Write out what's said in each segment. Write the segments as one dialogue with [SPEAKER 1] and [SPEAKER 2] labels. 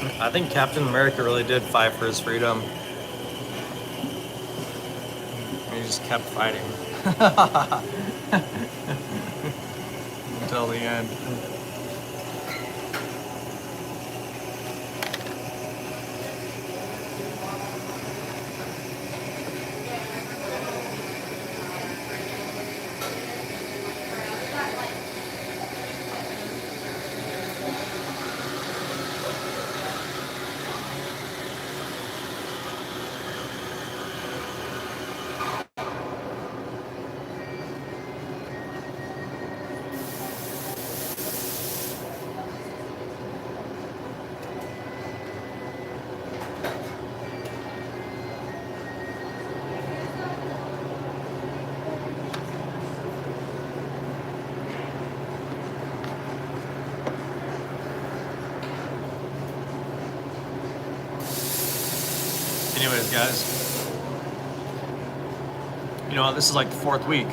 [SPEAKER 1] I think Captain America really did fight for his freedom. He just kept fighting until the end. Anyways, guys, you know, this is like the 4th week.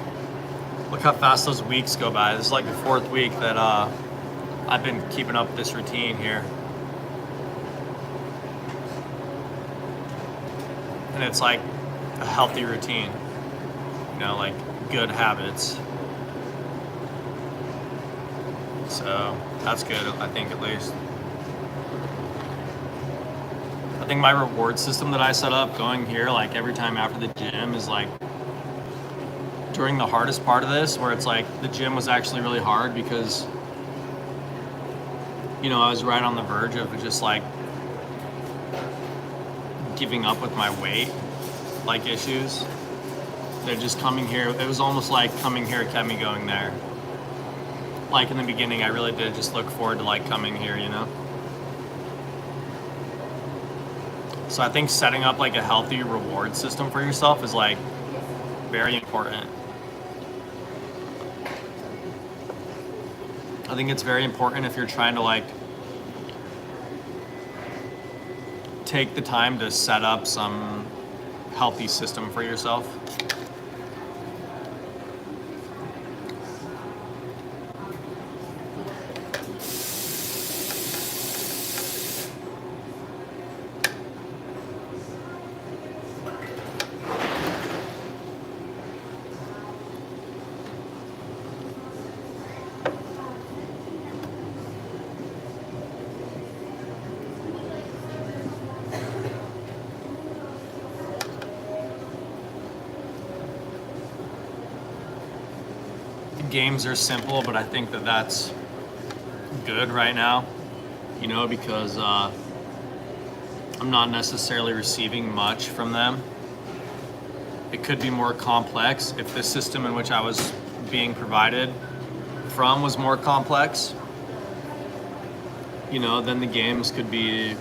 [SPEAKER 1] Look how fast those weeks go by. This is like the 4th week that I've been keeping up this routine here. And it's like a healthy routine, you know, like good habits. So that's good, I think, at least. I think my reward system that I set up going here, like every time after the gym, is like during the hardest part of this, where it's like the gym was actually really hard because, you know, I was right on the verge of just like giving up with my weight, like issues. They're just coming here. It was almost like coming here kept me going there. Like in the beginning, I really did just look forward to like coming here, you know? So I think setting up like a healthy reward system for yourself is like very important. I think it's very important if you're trying to like take the time to set up some healthy system for yourself. Games are simple, but I think that that's good right now, you know, because I'm not necessarily receiving much from them. It could be more complex if the system in which I was being provided from was more complex, you know, then the games could be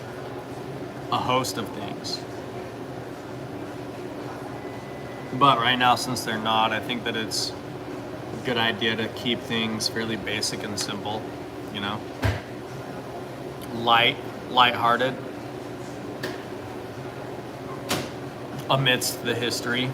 [SPEAKER 1] a host of things. But right now, since they're not, I think that it's good idea to keep things fairly basic and simple, you know, lighthearted amidst the history.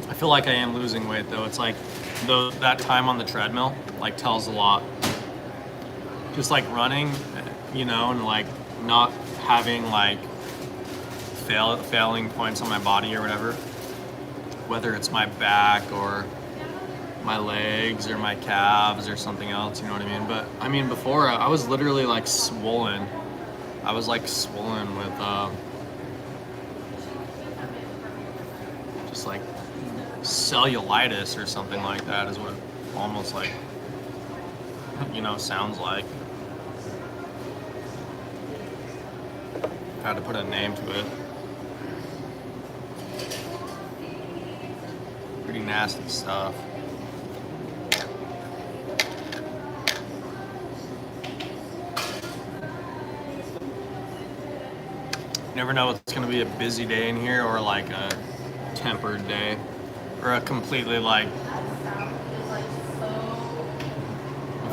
[SPEAKER 1] I feel like I am losing weight though. It's like that time on the treadmill like tells a lot. Just like running, you know, and like not having like failing points on my body or whatever, whether it's my back or my legs or my calves or something else, you know what I mean? But I mean, before I was literally like swollen. I was like swollen with just like cellulitis or something like that is what almost like, sounds like. Had to put a name to it. Pretty nasty stuff. You never know it's gonna be a busy day in here or like a tempered day or a completely like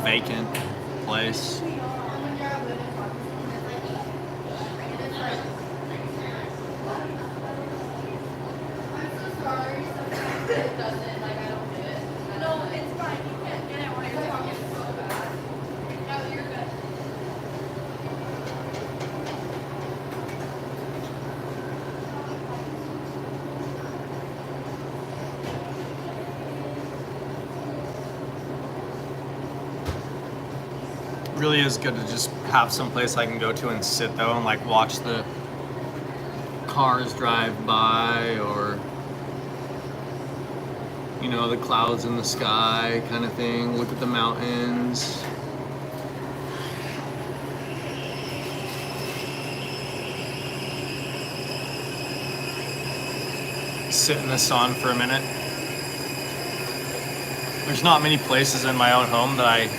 [SPEAKER 1] vacant place. Really is good to just have some place I can go to and sit though and like watch the cars drive by or the clouds in the sky kind of thing. Look at the mountains. Sit in the sun for a minute. There's not many places in my own home that I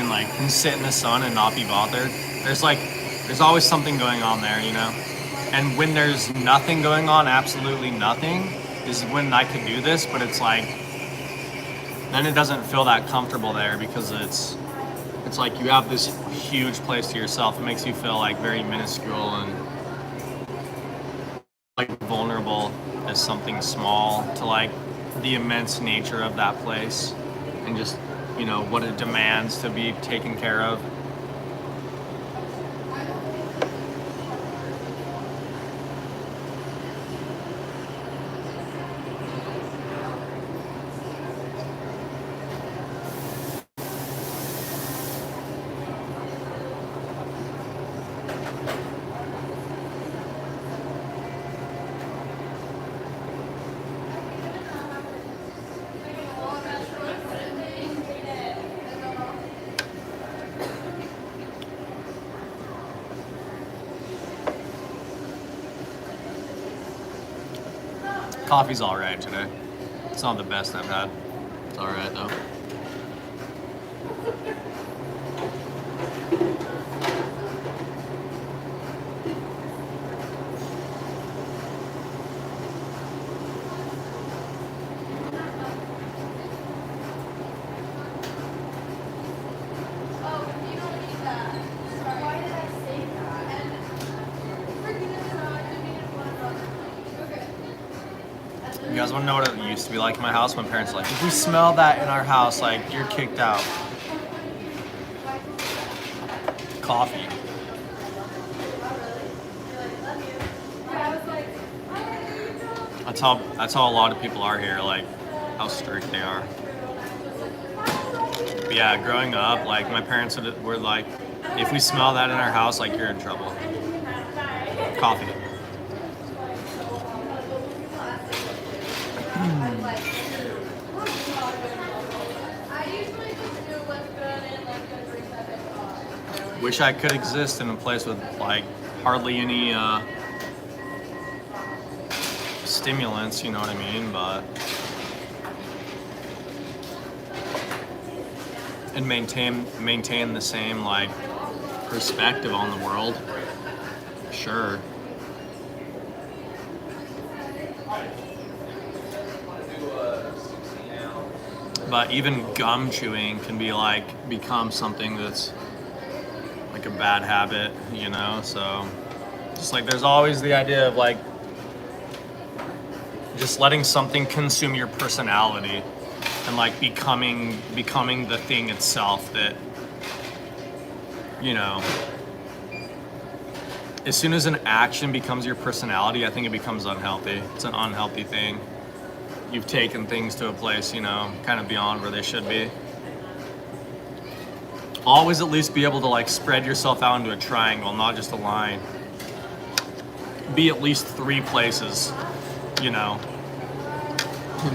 [SPEAKER 1] like can sit in the sun and not be bothered. There's always something going on there, And when there's nothing going on, absolutely nothing, is when I could do this, but it's like, then it doesn't feel that comfortable there because it's like you have this huge place to yourself. It makes you feel like very minuscule and like vulnerable as something small to like the immense nature of that place and just, what it demands to be taken care of. Coffee's all right today. It's not the best I've had. It's all right though. You guys want to know what it used to be like in my house? My parents were like, if we smell that in our house, like, you're kicked out. Coffee. That's how a lot of people are here, like, how strict they are. But yeah, growing up, like, my parents were like, if we smell that in our house, like, you're in trouble. Coffee. Wish I could exist in a place with like hardly any stimulants, you know what I mean? But and maintain the same like perspective on the world. Sure. But even gum chewing can become something that's like a bad habit, so just like there's always the idea of like just letting something consume your personality and like becoming the thing itself that as soon as an action becomes your personality, I think it becomes unhealthy. It's an unhealthy thing. You've taken things to a place, kind of beyond where they should be. Always at least be able to like spread yourself out into a triangle, not just a line. Be at least 3 places,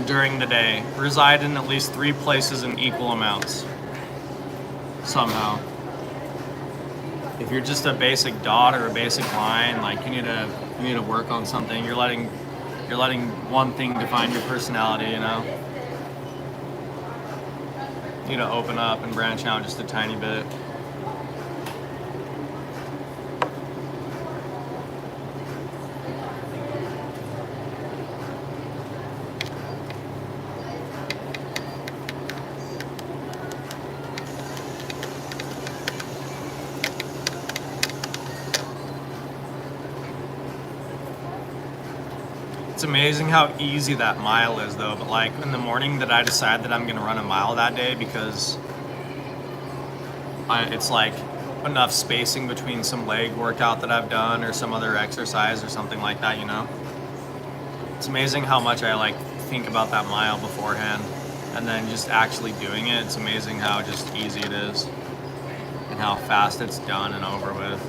[SPEAKER 1] during the day. Reside in at least 3 places in equal amounts. Somehow. If you're just a basic dot or a basic line, like you need to work on something. You're letting one thing define your personality, you know? You need to open up and branch out just a tiny bit. It's amazing how easy that mile is though, but like in the morning that I decide that I'm gonna run a mile that day because it's like enough spacing between some leg workout that I've done or some other exercise or something like that, you know? It's amazing how much I like think about that mile beforehand and then just actually doing it. It's amazing how just easy it is and how fast it's done and over with.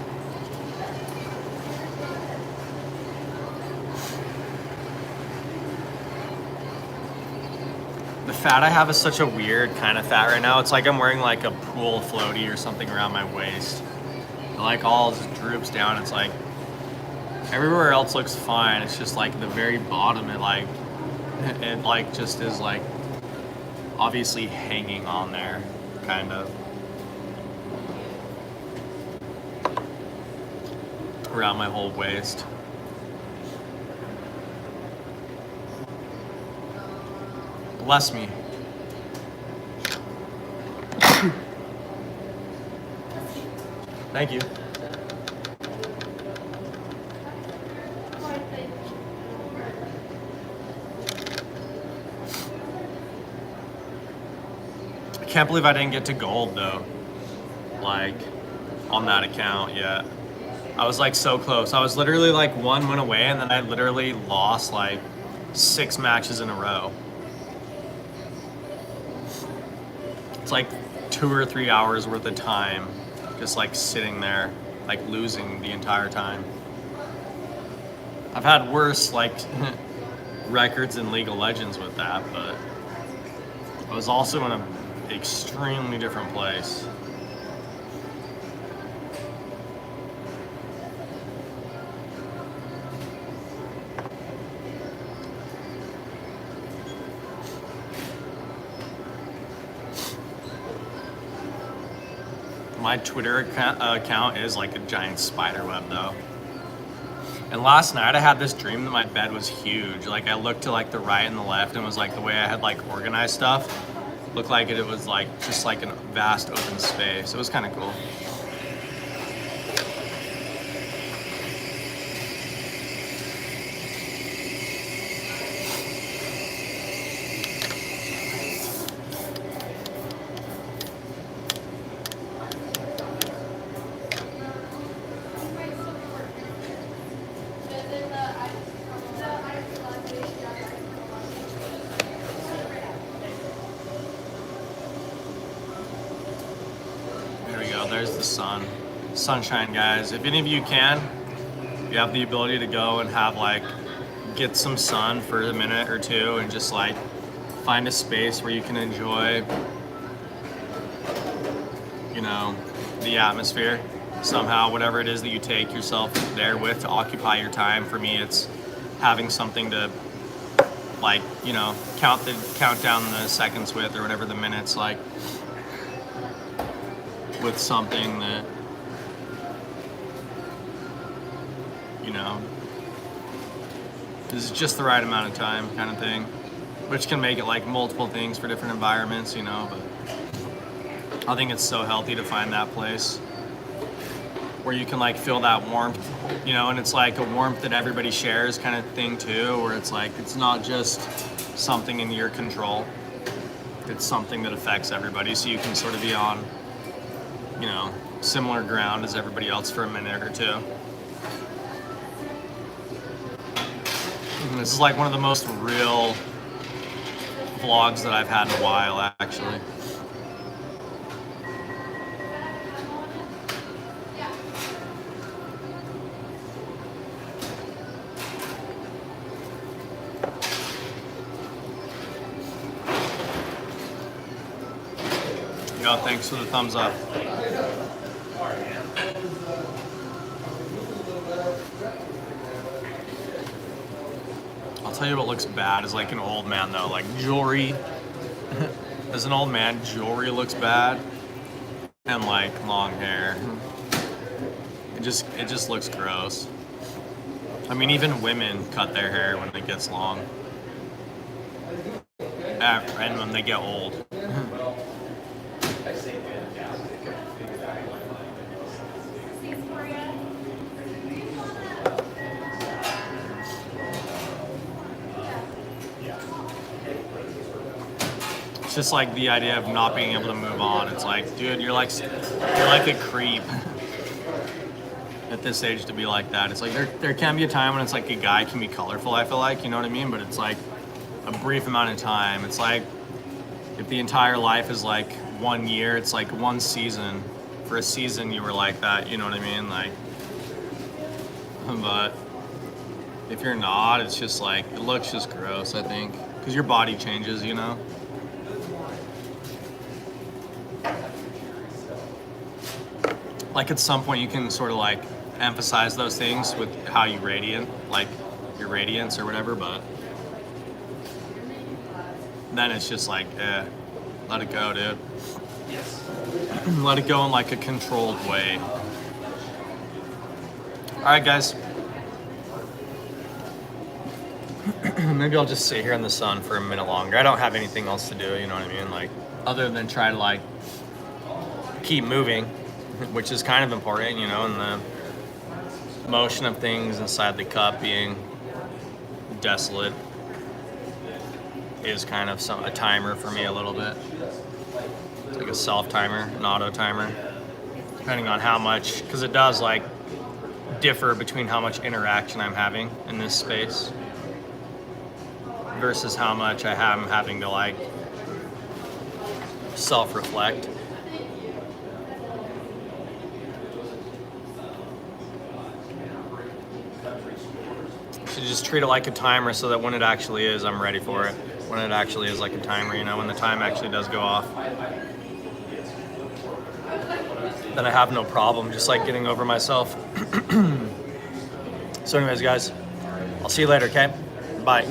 [SPEAKER 1] The fat I have is such a weird kind of fat right now. It's like I'm wearing like a pool floaty or something around my waist. It like all just droops down. It's like everywhere else looks fine. It's just like the very bottom, it like just is like obviously hanging on there, kind of. Around my whole waist. Bless me. Thank you. I can't believe I didn't get to gold though, like on that account yet. I was like so close. I was literally like 1 win away and then I literally lost like 6 matches in a row. It's like 2 or 3 hours worth of time just like sitting there, like losing the entire time. I've had worse like records in League of Legends with that, but I was also in an extremely different place. My Twitter account is like a giant spider web though. And last night I had this dream that my bed was huge. Like I looked to like the right and the left and was like the way I had like organized stuff looked like it was like just like a vast open space. It was kind of cool. There's the sun. Sunshine, guys. If any of you can, you have the ability to go and have like, get some sun for a minute or two and just like find a space where you can enjoy, you know, the atmosphere somehow, whatever it is that you take yourself there with to occupy your time. For me, it's having something to like, you know, count down the seconds with or whatever the minutes like. With something that, you know, is just the right amount of time kind of thing, which can make it like multiple things for different environments, you know, but I think it's so healthy to find that place where you can like feel that warmth, you know, and it's like a warmth that everybody shares kind of thing too, where it's like, it's not just something in your control, it's something that affects everybody, so you can sort of be on, you know, similar ground as everybody else for a minute or two. And this is like one of the most real vlogs that I've had in a while, actually. Yo, thanks for the thumbs up. I'll tell you what looks bad is like an old man though, like jewelry. As an old man, jewelry looks bad, and like long hair. It just looks gross. I mean, even women cut their hair when it gets long, and when they get old. It's just like the idea of not being able to move on. It's like, dude, you're like a creep at this age to be like that. It's like there can be a time when it's like a guy can be colorful, I feel like, you know what I mean? But it's like a brief amount of time. It's like if the entire life is like 1 year, it's like one season. For a season you were like that, you know what I mean? Like, but if you're not, it's just like, it looks just gross, I think. Because your body changes, you know? Like at some point you can sort of like emphasize those things with how you radiant, like your radiance or whatever, but then it's just like, let it go, dude. Yes. Let it go in like a controlled way. All right, guys. Maybe I'll just sit here in the sun for a minute longer. I don't have anything else to do, you know what I mean? Like, other than try to like keep moving, which is kind of important, you know, and the motion of things inside the cup being desolate is kind of a timer for me a little bit. It's like a self timer, an auto timer, depending on how much, because it does like differ between how much interaction I'm having in this space versus how much I'm having to like self-reflect. Should just treat it like a timer so that when it actually is, I'm ready for it. When it actually is like a timer, you know, when the time actually does go off, then I have no problem just like getting over myself. So anyways, guys, I'll see you later, okay? Bye.